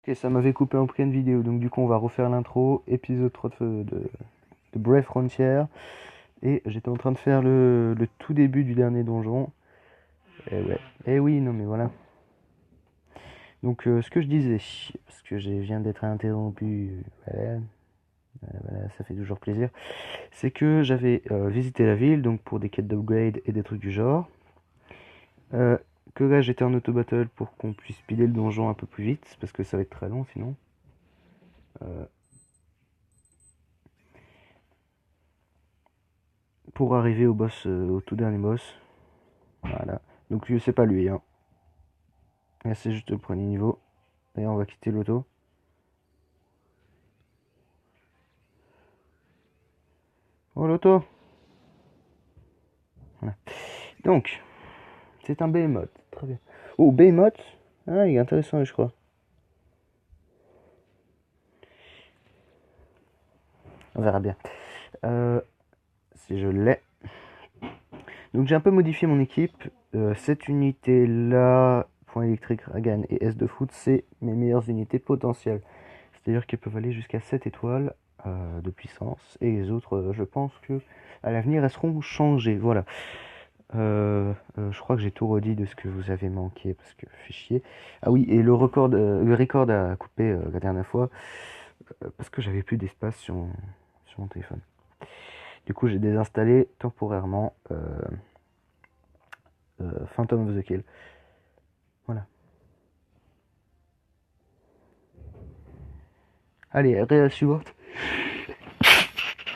Ok, ça m'avait coupé en pleine vidéo, donc du coup on va refaire l'intro, épisode 3 de Brave Frontier. Et j'étais en train de faire le tout début du dernier donjon. Et ouais, et oui, non mais voilà. Donc ce que je disais, parce que je viens d'être interrompu, voilà, ça fait toujours plaisir, c'est que j'avais visité la ville, donc pour des quêtes d'upgrade et des trucs du genre. Euh, que là j'étais en auto-battle pour qu'on puisse piler le donjon un peu plus vite, parce que ça va être très long sinon. Euh, pour arriver au boss, au tout dernier boss. Voilà. Donc c'est pas lui, hein. Là c'est juste le premier niveau. Et on va quitter l'auto. Oh l'auto. Voilà. Donc, c'est un Behemoth. Très bien. Oh, Behemoth. Ah, il est intéressant, je crois. On verra bien. Si je l'ai. Donc j'ai un peu modifié mon équipe. Cette unité-là, point électrique, Ragan et S de foot, c'est mes meilleures unités potentielles. C'est-à-dire qu'elles peuvent aller jusqu'à 7 étoiles de puissance. Et les autres, je pense que à l'avenir, elles seront changées. Voilà. Je crois que j'ai tout redit de ce que vous avez manqué parce que fait chier. Ah oui, et le record a coupé la dernière fois parce que j'avais plus d'espace sur mon téléphone. Du coup, j'ai désinstallé temporairement Phantom of the Kill. Voilà. Allez, la suivante.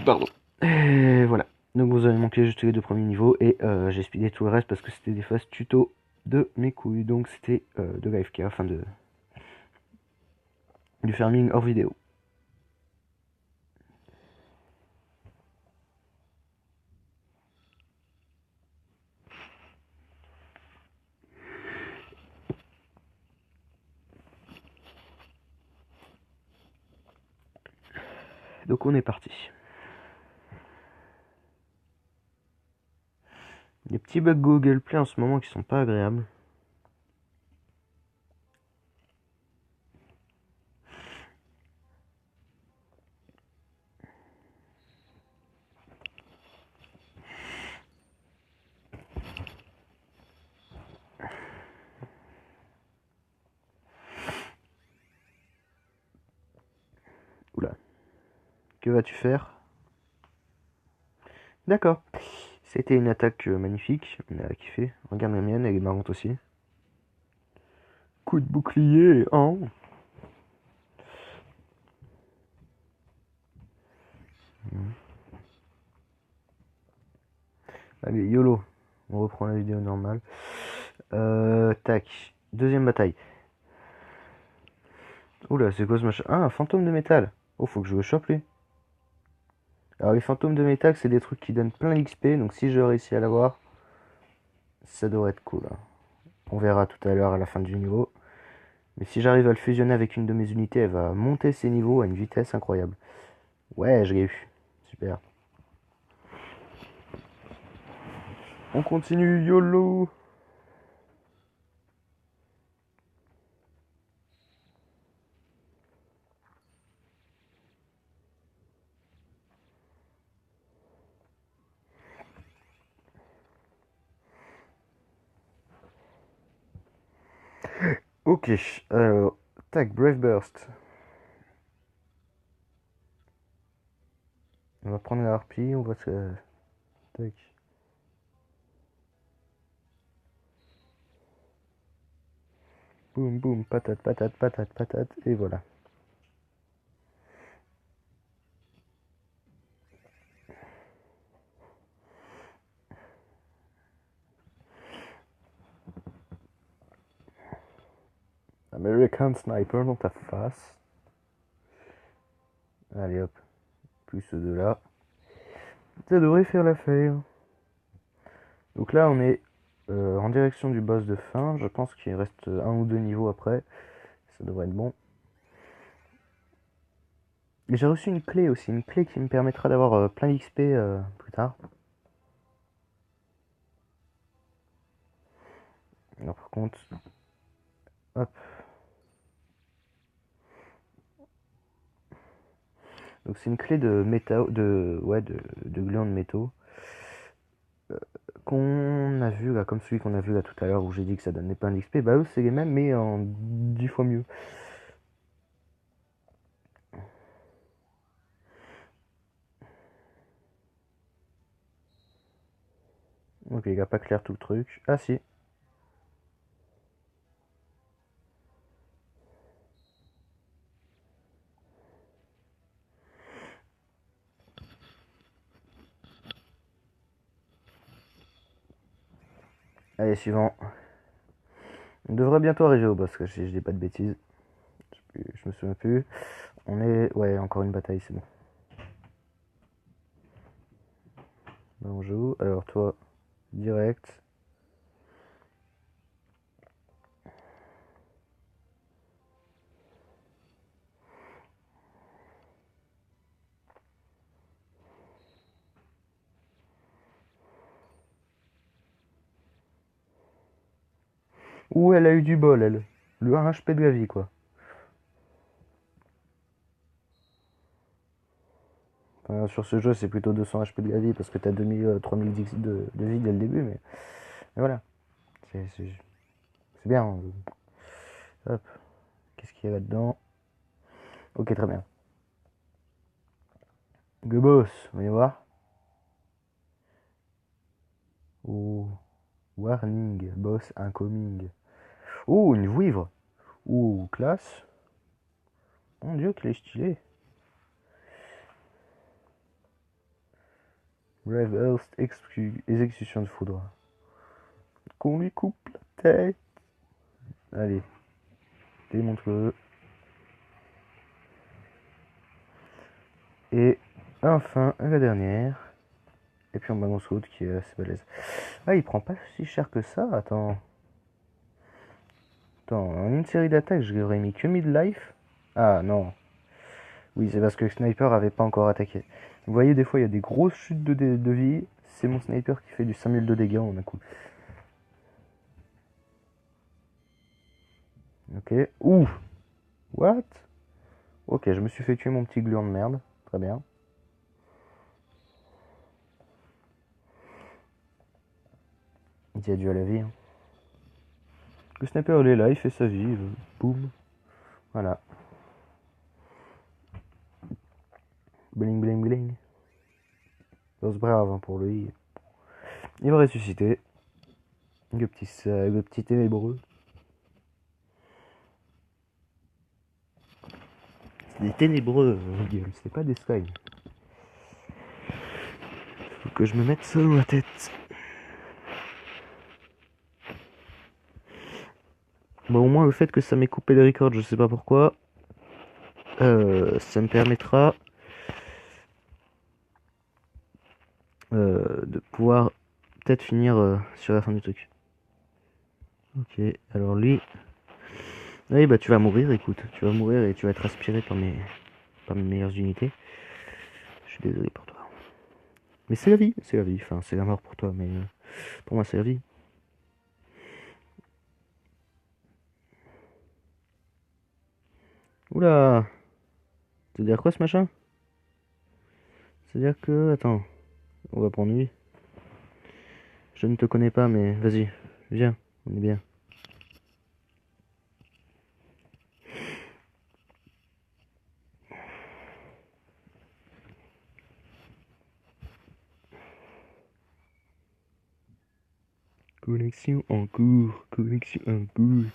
Pardon. Et voilà. Donc vous avez manqué juste les deux premiers niveaux et j'ai speedé tout le reste parce que c'était des phases tuto de mes couilles. Donc c'était de l'AFK, enfin du farming hors vidéo. Donc on est parti. Des petits bugs Google Play en ce moment qui sont pas agréables. Oula. Que vas-tu faire? D'accord. C'était une attaque magnifique. On a kiffé. Regarde la mienne, elle est marrante aussi. Coup de bouclier, hein. Allez, YOLO. On reprend la vidéo normale. Tac. Deuxième bataille. Oula, c'est quoi ce machin? Ah, un fantôme de métal. Oh, faut que je le chope lui. Alors, les fantômes de métal, c'est des trucs qui donnent plein d'XP. Donc, si je réussis à l'avoir, ça devrait être cool, hein. On verra tout à l'heure à la fin du niveau. Mais si j'arrive à le fusionner avec une de mes unités, elle va monter ses niveaux à une vitesse incroyable. Ouais, je l'ai eu. Super. On continue, YOLO. Ok, alors, tac, Brave Burst. On va prendre la harpie, on va se... Tac. Boum, boum, patate, patate, patate, patate, et voilà. American Sniper dans ta face. Allez hop, plus ceux de là. Ça devrait faire l'affaire. Donc là, on est en direction du boss de fin. Je pense qu'il reste un ou deux niveaux après. Ça devrait être bon. Et j'ai reçu une clé aussi, une clé qui me permettra d'avoir plein d'XP plus tard. Alors par contre, hop, Donc c'est une clé de métaux, de glands de métaux qu'on a vu là, comme celui qu'on a vu là tout à l'heure où j'ai dit que ça donnait pas un XP. Bah eux c'est les mêmes mais en 10 fois mieux. Ok, il a pas clair tout le truc. Ah si. Allez, suivant. On devrait bientôt arriver au boss, je dis pas de bêtises. Je me souviens plus. On est... Ouais, encore une bataille, c'est bon. Là, on joue. Alors toi, direct. Ouh, elle a eu du bol, elle. Le 1 HP de la vie, quoi. Enfin, sur ce jeu, c'est plutôt 200 HP de la vie parce que t'as 2000, 3000 de vie dès le début, mais voilà. C'est bien. Hop. Qu'est-ce qu'il y a là-dedans? Ok, très bien. Go boss, voyons voir. Oh. Warning, boss incoming. Oh, une vouivre. Oh, classe. Mon dieu, qu'il est stylé. Brave Earth, exécution de foudre. Qu'on lui coupe la tête. Allez, démontre-le. Et enfin, la dernière. Et puis on balance l'autre qui est assez balèze. Ah, il prend pas si cher que ça. Attends. Attends, en une série d'attaques, je lui aurais mis que mid-life. Ah non. Oui, c'est parce que le sniper avait pas encore attaqué. Vous voyez, des fois, il y a des grosses chutes de vie. C'est mon sniper qui fait du 5000 de dégâts en un coup. Ok. Ouh. What? Ok, je me suis fait tuer mon petit gluant de merde. Très bien. Il a dû à la vie. Hein. Le sniper, il est là, il fait sa vie. Boum. Voilà. Bling, bling, bling. C'est brave hein, pour lui. Il va ressusciter. Le petit ténébreux. C'est des ténébreux, Guillaume, c'est pas des slimes. Faut que je me mette ça dans la tête. Bon, au moins, le fait que ça m'ait coupé les records, je sais pas pourquoi, ça me permettra de pouvoir peut-être finir sur la fin du truc. Ok, alors lui... Oui, bah tu vas mourir, écoute. Tu vas mourir et tu vas être aspiré par mes meilleures unités. Je suis désolé pour toi. Mais c'est la vie, c'est la vie. Enfin, c'est la mort pour toi, mais pour moi, c'est la vie. Oula! C'est-à-dire quoi ce machin? C'est-à-dire que... Attends, on va prendre lui. Je ne te connais pas, mais vas-y, viens, on est bien. Connexion en cours, connexion en cours.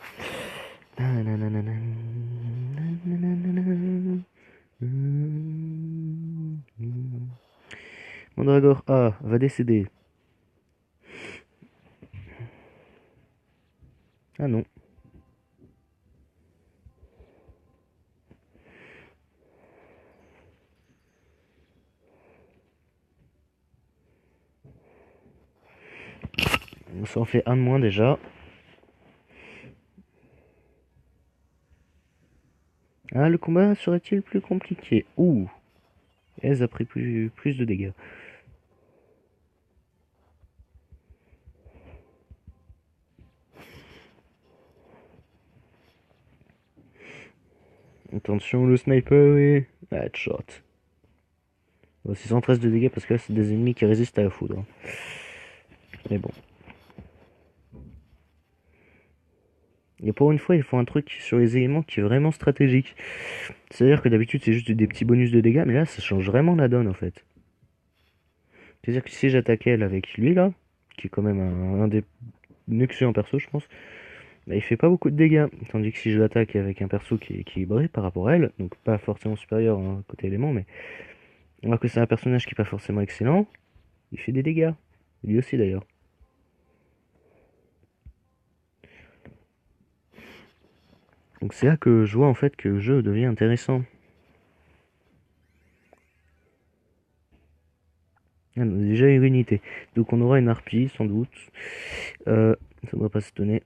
Mandragore A va décéder. Ah non. Ça en fait un de moins déjà. Ah, le combat serait-il plus compliqué? Ouh. Ez a pris plus de dégâts. Attention, le sniper est... Headshot. Bon, c'est 113 de dégâts parce que là, c'est des ennemis qui résistent à la foudre. Mais bon. Et pour une fois, ils font un truc sur les éléments qui est vraiment stratégique. C'est-à-dire que d'habitude, c'est juste des petits bonus de dégâts, mais là, ça change vraiment la donne en fait. C'est-à-dire que si j'attaque elle avec lui là, qui est quand même un des excellents persos, je pense, bah, il fait pas beaucoup de dégâts. Tandis que si je l'attaque avec un perso qui est équilibré par rapport à elle, donc pas forcément supérieur hein, côté élément, mais alors que c'est un personnage qui est pas forcément excellent, il fait des dégâts. Lui aussi d'ailleurs. Donc c'est là que je vois en fait que le jeu devient intéressant. Ah, on a déjà une unité. Donc on aura une harpie sans doute. Ça devrait pas s'étonner.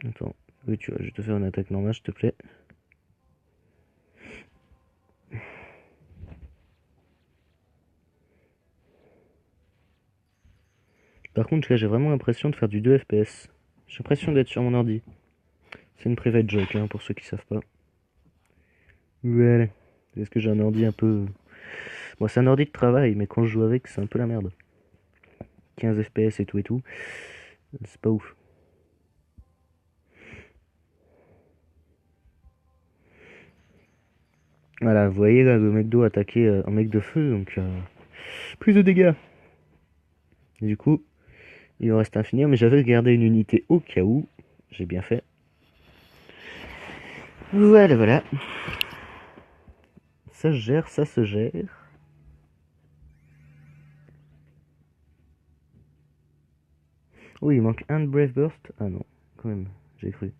Attends, oui, tu vois, je vais te faire une attaque normale, s'il te plaît. Par contre, là, j'ai vraiment l'impression de faire du 2 FPS. J'ai l'impression d'être sur mon ordi. C'est une private joke, hein, pour ceux qui savent pas. Voilà. Est-ce que j'ai un ordi un peu... Bon, c'est un ordi de travail, mais quand je joue avec, c'est un peu la merde. 15 FPS et tout. C'est pas ouf. Voilà, vous voyez là, le mec d'eau attaquer un mec de feu, donc plus de dégâts. Et du coup, il en reste un à finir, mais j'avais gardé une unité au cas où. J'ai bien fait. Voilà, voilà. Ça se gère, ça se gère. Oh, il manque un de Brave Burst. Ah non, quand même, j'ai cru.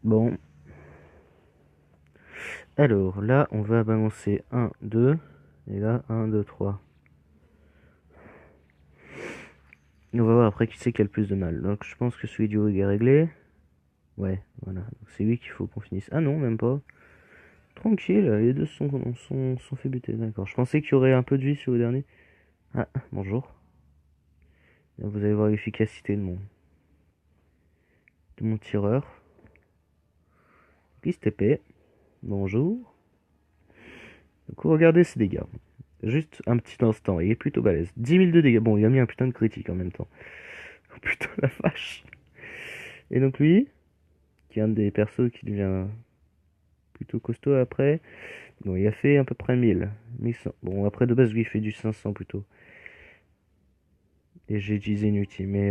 Bon. Alors, là, on va balancer 1, 2. Et là, 1, 2, 3. Et on va voir après qui c'est qui a le plus de mal. Donc, je pense que celui du rig est réglé. Ouais, voilà. C'est lui qu'il faut qu'on finisse. Ah non, même pas. Tranquille, les deux sont fait buter. D'accord. Je pensais qu'il y aurait un peu de vie sur le dernier. Ah, bonjour. Vous allez voir l'efficacité de mon tireur. Piste épée. Bonjour. Donc, regardez ses dégâts. Juste un petit instant, il est plutôt balèze. 10 000 de dégâts. Bon, il a mis un putain de critique en même temps. Oh putain, la vache. Et donc lui, qui est un des persos qui devient plutôt costaud après. Bon, il a fait à peu près 1000. 1100. Bon, après de base, lui, il fait du 500 plutôt. Et j'ai utilisé inutile, mais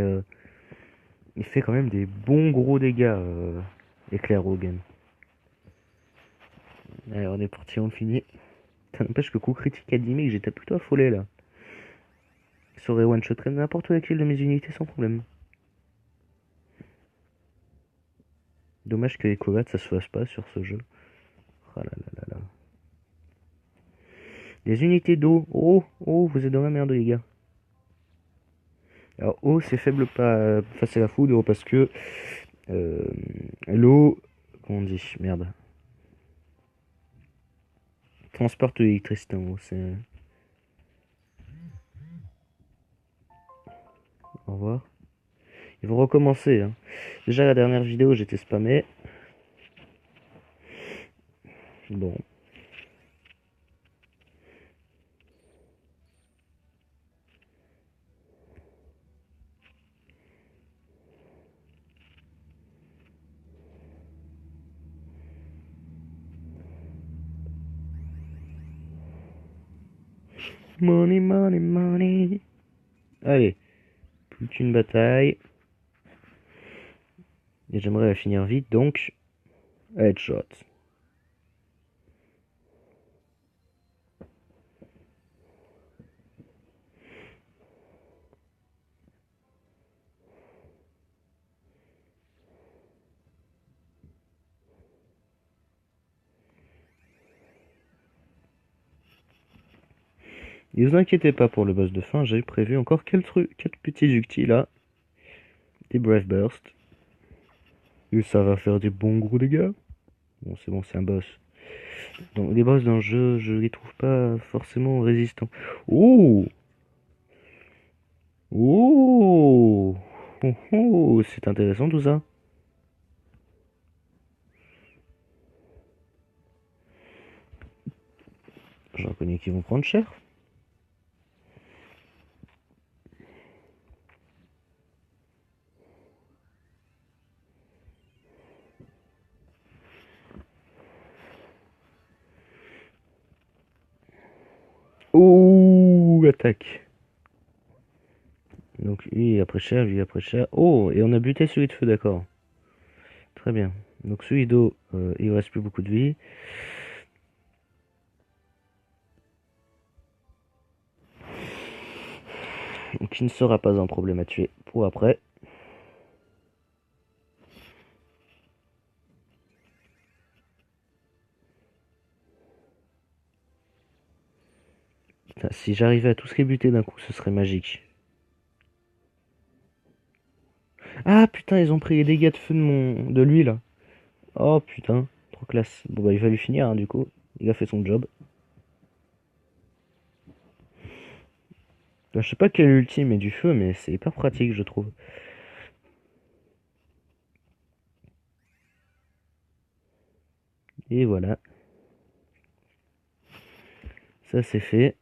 il fait quand même des bons gros dégâts, Éclair Hogan. Allez, on est parti, on finit. Ça n'empêche que coup critique à 10 000, j'étais plutôt affolé là. Ça aurait one-shotterait n'importe laquelle de mes unités sans problème. Dommage que les combats ça se fasse pas sur ce jeu. Oh là là là là. Les unités d'eau. Oh, oh, vous êtes dans la merde les gars. Alors eau c'est faible pas face à la foudre parce que l'eau, comment on dit, merde. Transporte l'électricité en haut, c'est... Au revoir. Ils vont recommencer. Hein. Déjà la dernière vidéo j'étais spammé. Bon. Money, money, money. Allez, plus qu'une bataille. Et j'aimerais la finir vite, donc... Headshot. Et vous inquiétez pas pour le boss de fin, j'ai prévu encore quelques petits ductis là. Des Brave Burst. Et ça va faire des bons gros dégâts. Bon, c'est un boss. Donc les boss dans le jeu, je les trouve pas forcément résistants. Oh! Oh! Oh, oh, c'est intéressant tout ça. J'en connais qui vont prendre cher. Oh, attaque. Donc lui après cher, lui après cher. Oh, et on a buté celui de feu, d'accord. Très bien. Donc celui d'eau, il reste plus beaucoup de vie. Donc il ne sera pas un problème à tuer pour après. Putain, si j'arrivais à tous les buter d'un coup, ce serait magique. Ah putain, ils ont pris les dégâts de feu de lui là. Oh putain, trop classe. Bon bah il va lui finir hein, du coup. Il a fait son job. Je sais pas quel ultime est du feu, mais c'est hyper pratique je trouve. Et voilà, ça c'est fait.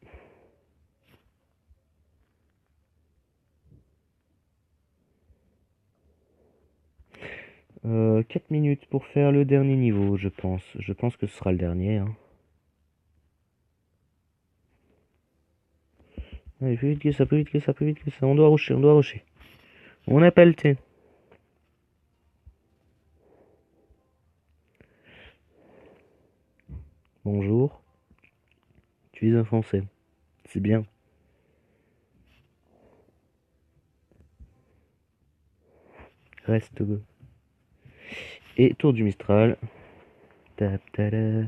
4 minutes pour faire le dernier niveau, je pense. Je pense que ce sera le dernier. Hein. Allez, plus vite que ça, plus vite que ça, plus vite que ça. On doit rusher, on doit rusher. On n'a pas le temps. Bonjour. Tu es un Français. C'est bien. Reste go. Et tour du Mistral. Tap, tada.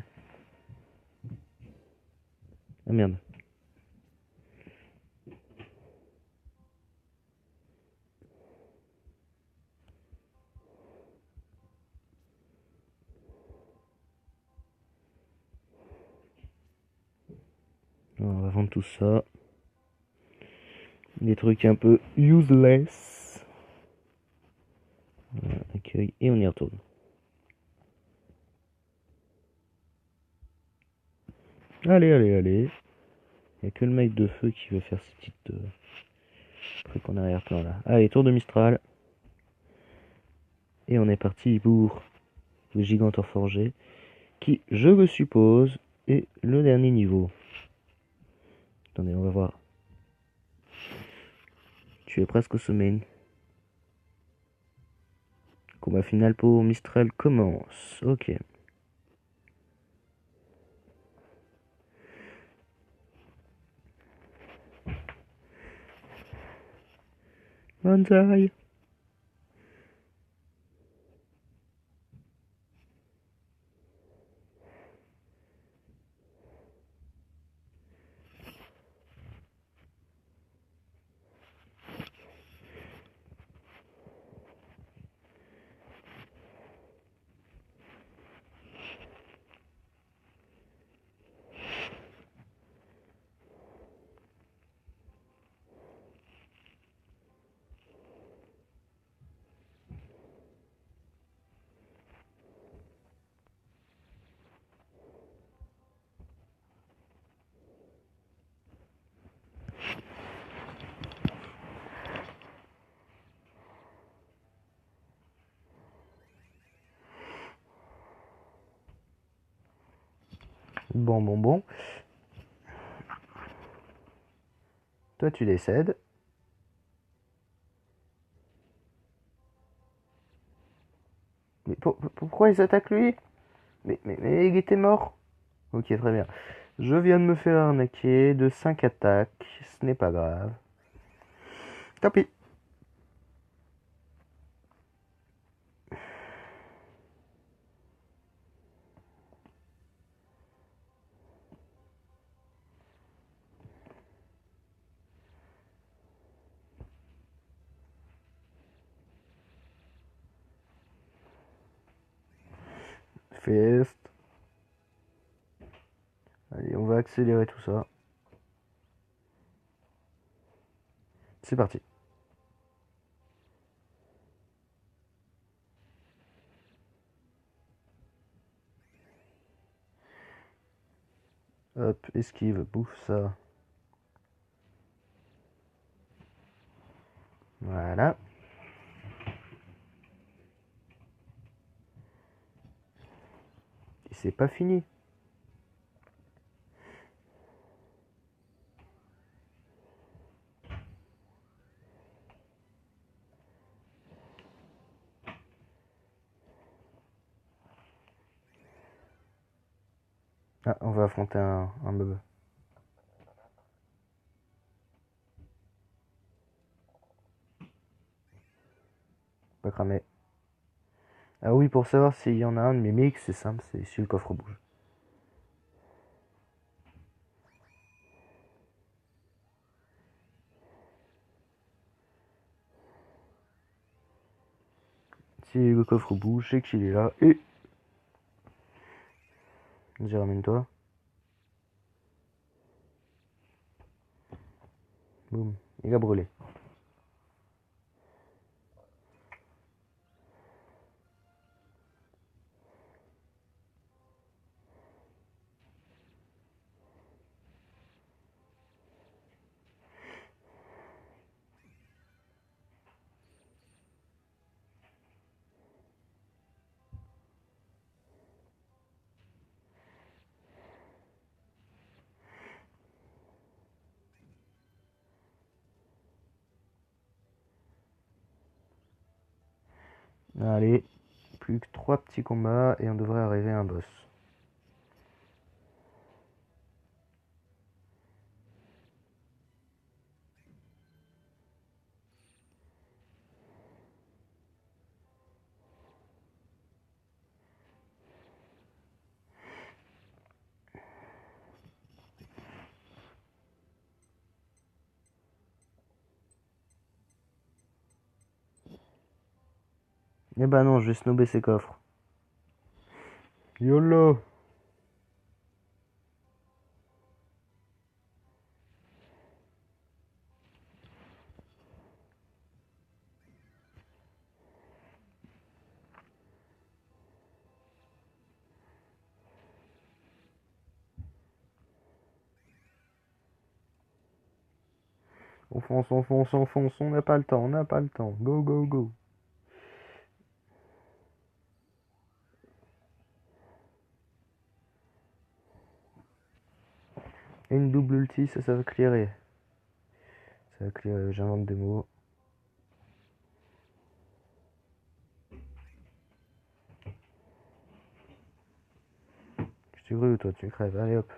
Ah merde. On va vendre tout ça. Des trucs un peu useless. Voilà, accueil. Et on y retourne. Allez, allez, allez. Il n'y a que le mec de feu qui veut faire ces petites trucs en arrière-plan là. Allez, tour de Mistral. Et on est parti pour le Gigantor forgé. Qui, je le suppose, est le dernier niveau. Attendez, on va voir. Tu es presque au sommet. Combat final pour Mistral commence. Ok. Banzai. Bon. Toi, tu décèdes. Mais pourquoi ils attaquent lui mais il était mort. Ok, très bien. Je viens de me faire arnaquer de 5 attaques. Ce n'est pas grave. Tant pis. peste. Allez, on va accélérer tout ça. C'est parti. Hop, esquive, bouffe ça. Voilà. Et c'est pas fini. Ah, on va affronter un mob. Pas cramé. Ah oui, pour savoir s'il y en a un de mes mix, c'est simple, c'est si le coffre bouge. Si le coffre bouge, c'est qu'il est là. Et... Vas-y, ramène-toi. Boum. Il a brûlé. Allez. Plus que 3 petits combats et on devrait arriver à un boss. Eh ben non, je vais snobber ces coffres. YOLO! On fonce, on fonce, on fonce, on n'a pas le temps, on n'a pas le temps. Go, go, go. Et une double ulti, ça va clearer. Ça va clearer, j'invente des mots. Tu cru, toi, tu crèves. Allez hop.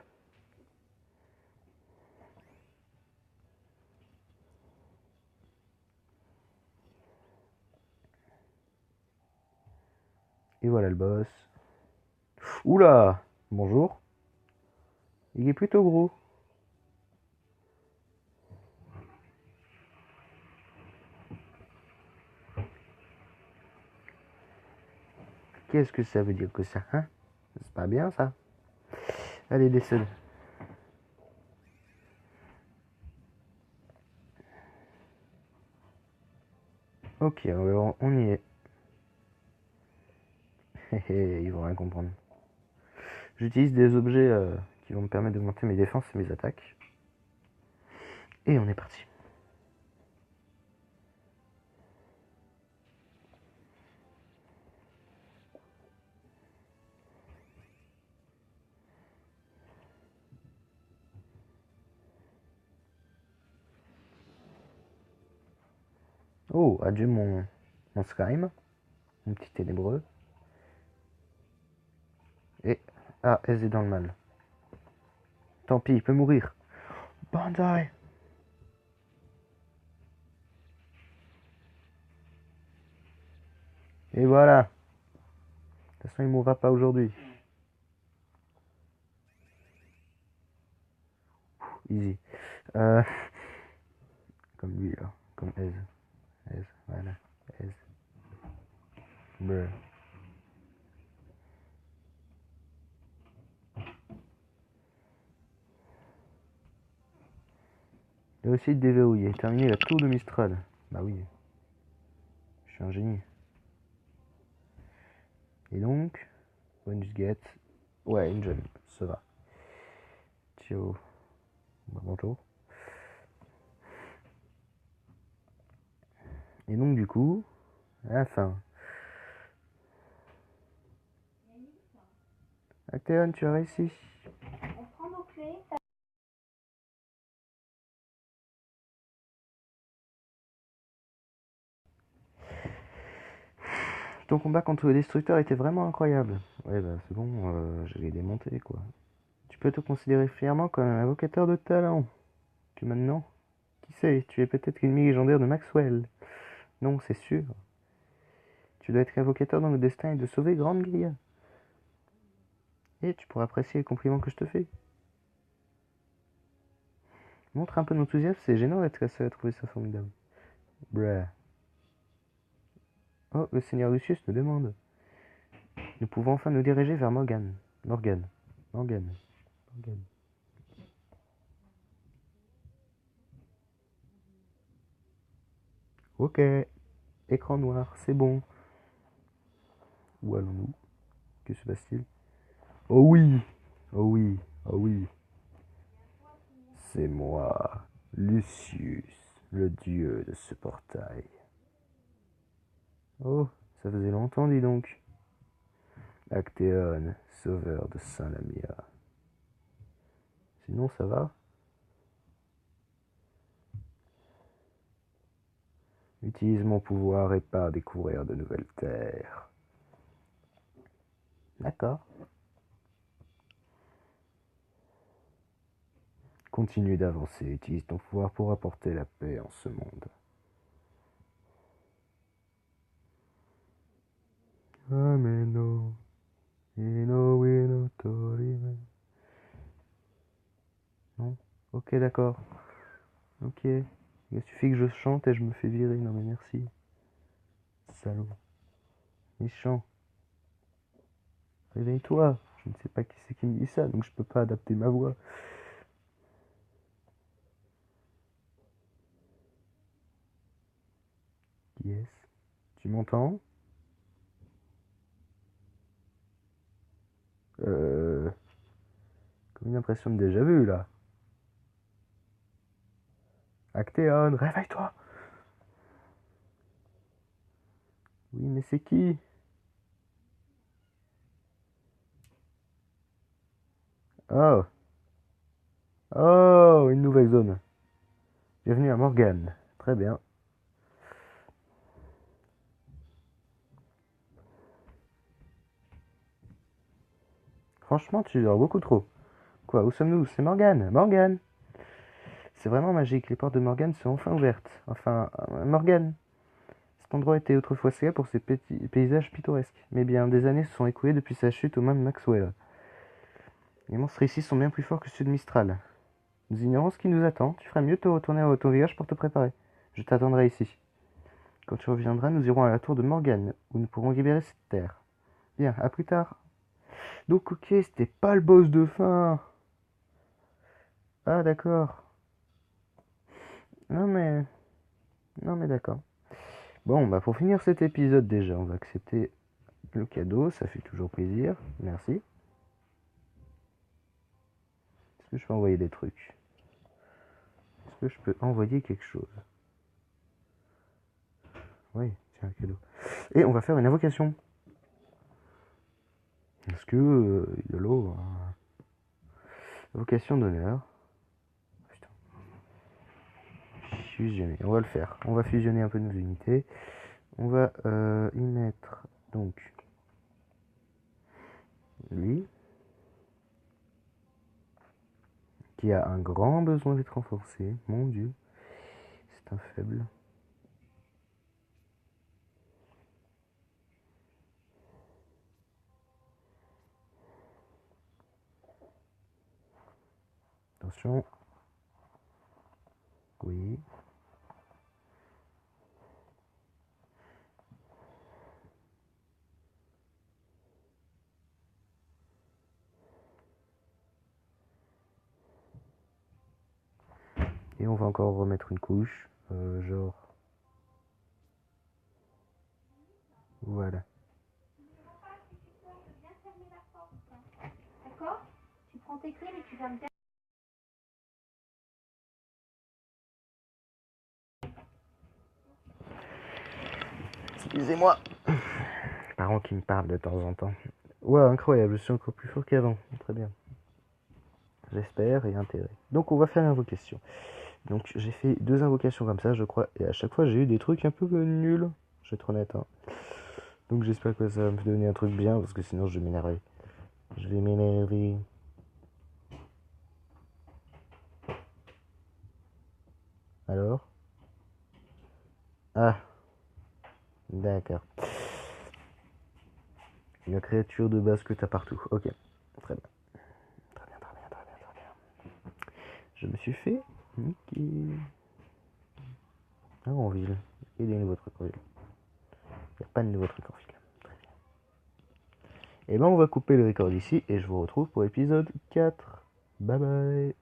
Et voilà le boss. Oula! Bonjour. Il est plutôt gros. Qu'est-ce que ça veut dire que ça, hein? C'est pas bien ça. Allez, décède. Ok, on y est. Ils vont rien comprendre. J'utilise des objets qui vont me permettre d'augmenter mes défenses et mes attaques. Et on est parti. Oh, adieu mon slime. Mon petit ténébreux. Et... Ah, elle est dans le mal. Tant pis, il peut mourir. Bandai! Et voilà. De toute façon, il mourra pas aujourd'hui. Easy. Euh, comme lui, là. Comme Ez. Ez, voilà. Ez. Brr. Réussite déverrouillée. Terminer la tour de Mistral. Bah oui. Je suis un génie. Et donc, bonus get. Ouais, une jeune. Ça va. Ciao. Bah, bonjour. Et donc, du coup, à la fin. Actéon, tu as réussi. On prend nos clés. Ton combat contre le destructeur était vraiment incroyable. Ouais, bah c'est bon, je l'ai démonté, quoi. Tu peux te considérer fièrement comme un invocateur de talent. Que maintenant, qui sait, tu es peut-être l'ennemi légendaire de Maxwell. Non, c'est sûr. Tu dois être invocateur dans le destin et de sauver Grande Gaïa. Et tu pourras apprécier les compliments que je te fais. Montre un peu d'enthousiasme, c'est gênant d'être la seule à trouver ça formidable. Bruh. Oh, le seigneur Lucius nous demande. Nous pouvons enfin nous diriger vers Morgane. Morgane. Morgane. Morgane. Ok. Écran noir, c'est bon. Où allons-nous? Que se passe-t-il? Oh oui! Oh oui! Oh oui! C'est moi, Lucius, le dieu de ce portail. Oh, ça faisait longtemps, dis donc. Actéon, sauveur de Saint-Lamia. Sinon, ça va? Utilise mon pouvoir et pars découvrir de nouvelles terres. D'accord. Continue d'avancer, utilise ton pouvoir pour apporter la paix en ce monde. Ameno, ino wino torime. Non? Ok, d'accord. Ok. Il suffit que je chante et je me fais virer. Non mais merci. Salaud. Méchant. Réveille-toi. Je ne sais pas qui c'est qui me dit ça, donc je peux pas adapter ma voix. Qui est-ce? Tu m'entends? Comme une impression de déjà vu là. Actéon, réveille-toi. Oui, mais c'est qui? Oh. Oh, une nouvelle zone. Bienvenue à Morgane. Très bien. Franchement, tu dors beaucoup trop. Quoi, où sommes-nous? C'est Morgane. Morgane. C'est vraiment magique. Les portes de Morgane sont enfin ouvertes. Enfin, Morgane. Cet endroit était autrefois célèbre pour ses petits paysages pittoresques. Mais bien, des années se sont écoulées depuis sa chute aux mains de Maxwell. Les monstres ici sont bien plus forts que ceux de Mistral. Nous ignorons ce qui nous attend. Tu ferais mieux de te retourner à ton village pour te préparer. Je t'attendrai ici. Quand tu reviendras, nous irons à la tour de Morgane, où nous pourrons libérer cette terre. Bien, à plus tard. Donc, ok, c'était pas le boss de fin. Ah, d'accord. Non, mais... Non, mais d'accord. Bon, bah pour finir cet épisode déjà, on va accepter le cadeau. Ça fait toujours plaisir. Merci. Est-ce que je peux envoyer des trucs? Est-ce que je peux envoyer quelque chose? Oui, c'est un cadeau. Et on va faire une invocation. Parce que, YOLO, hein. Invocation d'honneur. Putain. Fusionner. On va le faire. On va fusionner un peu nos unités. On va y mettre donc lui, qui a un grand besoin d'être renforcé. Mon Dieu, c'est un faible. Attention. Oui. Et Et on va encore remettre une couche. Genre... Voilà. D'accord? Tu prends tes clés, mais tu fermes bien. Excusez-moi. Parents qui me parlent de temps en temps. Ouais, incroyable, je suis encore plus fort qu'avant. Très bien. J'espère et intérêt. Donc on va faire l'invocation. Donc j'ai fait 2 invocations comme ça, je crois. Et à chaque fois, j'ai eu des trucs un peu nuls. Je vais être honnête. Hein. Donc j'espère que ça va me donner un truc bien, parce que sinon je vais m'énerver. Je vais m'énerver. Alors? Ah, d'accord. La créature de base que t'as partout. Ok, très bien. Très bien, très bien, très bien, très bien. Je me suis fait niquer. Ah, en ville. Il y a des nouveaux trucs en ville. Il n'y a pas de nouveaux trucs en ville. Très bien. Et ben on va couper le record ici et je vous retrouve pour l'épisode 4. Bye bye.